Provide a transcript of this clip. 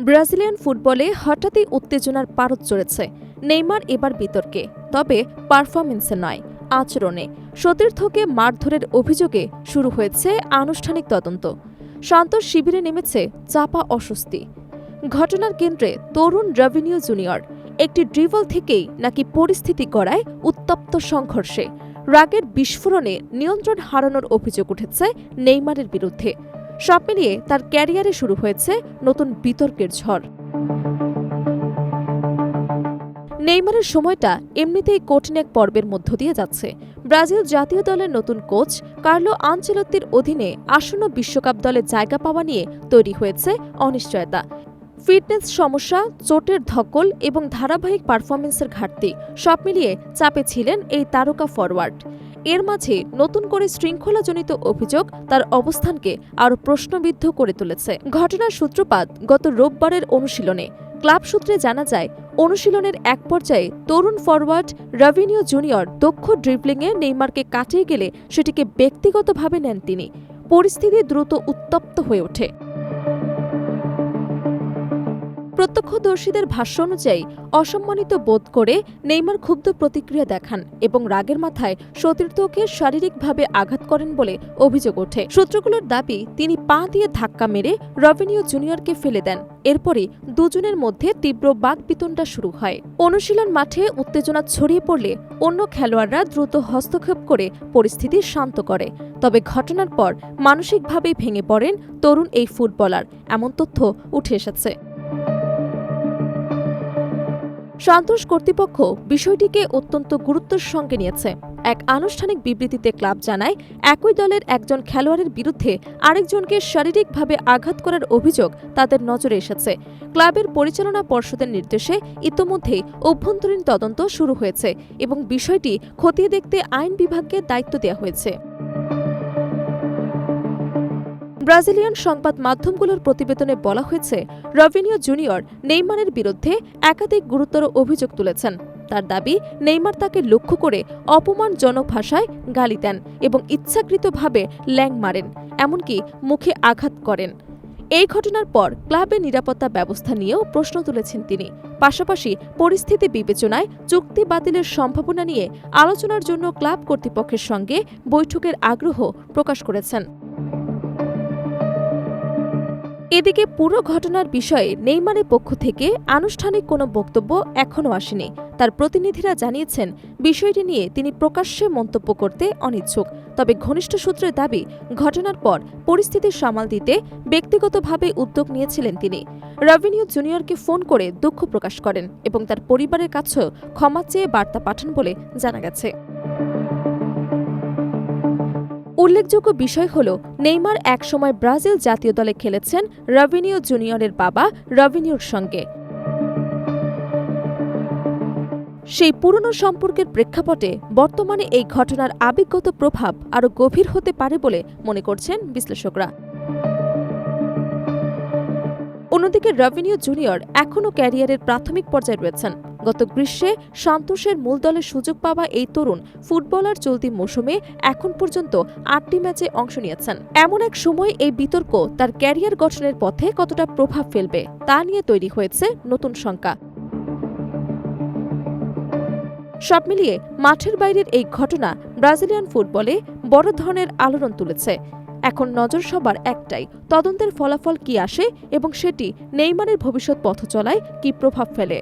Brazilian ফুটবলে হঠাৎই উত্তেজনার পারদ চড়েছে। নেইমার এবার বিতর্কে, তবে পারফরমেন্সে নয়, আচরণে। সতীর্থকে মারধরের অভিযোগে শুরু হয়েছে আনুষ্ঠানিক তদন্ত। সান্তোস শিবিরে নেমেছে চাপা অস্বস্তি। ঘটনার কেন্দ্রে তরুণ রাভিনিও জুনিয়র। একটি ড্রিবল থেকেই নাকি পরিস্থিতি গড়ায় উত্তপ্ত সংঘর্ষে। রাগের বিস্ফোরণে নিয়ন্ত্রণ হারানোর অভিযোগ উঠেছে নেইমারের বিরুদ্ধে। সব মিলিয়ে তার ক্যারিয়ারে শুরু হয়েছে নতুন বিতর্কের ঝড়। নেইমারের সময়টা এমনিতেই কঠিন এক পর্বের মধ্য দিয়ে যাচ্ছে। ব্রাজিল জাতীয় দলের নতুন কোচ কার্লো আনচেলত্তির অধীনে আসন্ন বিশ্বকাপ দলে জায়গা পাওয়া নিয়ে তৈরি হয়েছে অনিশ্চয়তা। ফিটনেস সমস্যা, চোটের ধকল এবং ধারাবাহিক পারফরমেন্সের ঘাটতি সব মিলিয়ে চাপে ছিলেন এই তারকা ফরওয়ার্ড। এর মাঝে নতুন করে শৃঙ্খলাজনিত অভিযোগ তার অবস্থানকে আরও প্রশ্নবিদ্ধ করে তুলেছে। ঘটনার সূত্রপাত গত রোববারের অনুশীলনে। ক্লাব সূত্রে জানা যায়, অনুশীলনের এক পর্যায়ে তরুণ ফরওয়ার্ড রাভিনিও জুনিয়র দক্ষ ড্রিবলিংয়ে নেইমারকে কাটিয়ে গেলে সেটিকে ব্যক্তিগতভাবে নেন তিনি। পরিস্থিতি দ্রুত উত্তপ্ত হয়ে ওঠে। প্রত্যক্ষদর্শীদের ভাষ্য অনুযায়ী অসম্মানিত বোধ করে নেইমার ক্ষুব্ধ প্রতিক্রিয়া দেখান এবং রাগের মাথায় সতীর্থকে শারীরিকভাবে আঘাত করেন বলে অভিযোগ ওঠে। সূত্রগুলোর দাবি, তিনি পা দিয়ে ধাক্কা মেরে রাভিনিও জুনিয়রকে ফেলে দেন। এরপরই দুজনের মধ্যে তীব্র বাকবিতণ্ডা শুরু হয়। অনুশীলন মাঠে উত্তেজনা ছড়িয়ে পড়লে অন্য খেলোয়াড়রা দ্রুত হস্তক্ষেপ করে পরিস্থিতি শান্ত করে। তবে ঘটনার পর মানসিকভাবেই ভেঙে পড়েন তরুণ এই ফুটবলার, এমন তথ্য উঠে এসেছে। সান্তোস কর্তৃপক্ষ বিষয়টিকে অত্যন্ত গুরুত্বের সঙ্গে নিয়েছে। এক আনুষ্ঠানিক বিবৃতিতে ক্লাব জানায়, একই দলের একজন খেলোয়াড়ের বিরুদ্ধে আরেকজনকে শারীরিকভাবে আঘাত করার অভিযোগ তাদের নজরে এসেছে। ক্লাবের পরিচালনা পর্ষদের নির্দেশে ইতোমধ্যেই অভ্যন্তরীণ তদন্ত শুরু হয়েছে এবং বিষয়টি খতিয়ে দেখতে আইন বিভাগকে দায়িত্ব দেওয়া হয়েছে। ব্রাজিলিয়ান সংবাদ মাধ্যমগুলোর প্রতিবেদনে বলা হয়েছে, রাভিনিও জুনিয়র নেইমারের বিরুদ্ধে একাধিক গুরুতর অভিযোগ তুলেছেন। তার দাবি, নেইমার তাকে লক্ষ্য করে অপমানজনক ভাষায় গালি দেন এবং ইচ্ছাকৃতভাবে ল্যাং মারেন, এমনকি মুখে আঘাত করেন। এই ঘটনার পর ক্লাবের নিরাপত্তা ব্যবস্থা নিয়েও প্রশ্ন তুলেছেন তিনি। পাশাপাশি পরিস্থিতি বিবেচনায় চুক্তি বাতিলের সম্ভাবনা নিয়ে আলোচনার জন্য ক্লাব কর্তৃপক্ষের সঙ্গে বৈঠকের আগ্রহ প্রকাশ করেছেন। এদিকে পুরো ঘটনার বিষয়ে নেইমারের পক্ষ থেকে আনুষ্ঠানিক কোনো বক্তব্য এখনও আসেনি। তার প্রতিনিধিরা জানিয়েছেন, বিষয়টি নিয়ে তিনি প্রকাশ্যে মন্তব্য করতে অনিচ্ছুক। তবে ঘনিষ্ঠ সূত্রের দাবি, ঘটনার পর পরিস্থিতি সামাল দিতে ব্যক্তিগতভাবে উদ্যোগ নিয়েছিলেন তিনি। রাভিনিও জুনিয়রকে ফোন করে দুঃখ প্রকাশ করেন এবং তার পরিবারের কাছেও ক্ষমা চেয়ে বার্তা পাঠান বলে জানা গেছে। উল্লেখযোগ্য বিষয় হল, নেইমার একসময় ব্রাজিল জাতীয় দলে খেলেছেন রাভিনিও জুনিয়রের বাবা রাভিনিওর সঙ্গে। সেই পুরনো সম্পর্কের প্রেক্ষাপটে বর্তমানে এই ঘটনার আবেগগত প্রভাব আরও গভীর হতে পারে বলে মনে করছেন বিশ্লেষকরা। অন্যদিকে রাভিনিও জুনিয়র এখনও ক্যারিয়ারের প্রাথমিক পর্যায়ে রয়েছেন। গত গ্রীষ্মে সান্তোসের মূল দলে সুযোগ পাওয়া এই তরুণ ফুটবলার চলতি মৌসুমে এখন পর্যন্ত 8টি ম্যাচে অংশ নিয়েছেন। এমন এক সময় এই বিতর্ক তার ক্যারিয়ার গঠনের পথে কতটা প্রভাব ফেলবে তা নিয়ে তৈরি হয়েছে নতুন শঙ্কা। সব মিলিয়ে মাঠের বাইরের এই ঘটনা ব্রাজিলিয়ান ফুটবলে বড় ধরনের আলোড়ন তুলেছে। এখন নজর সবার একটাই, তদন্তের ফলাফল কি আসে এবং সেটি নেইমারের ভবিষ্যৎ পথচলায় কি প্রভাব ফেলে।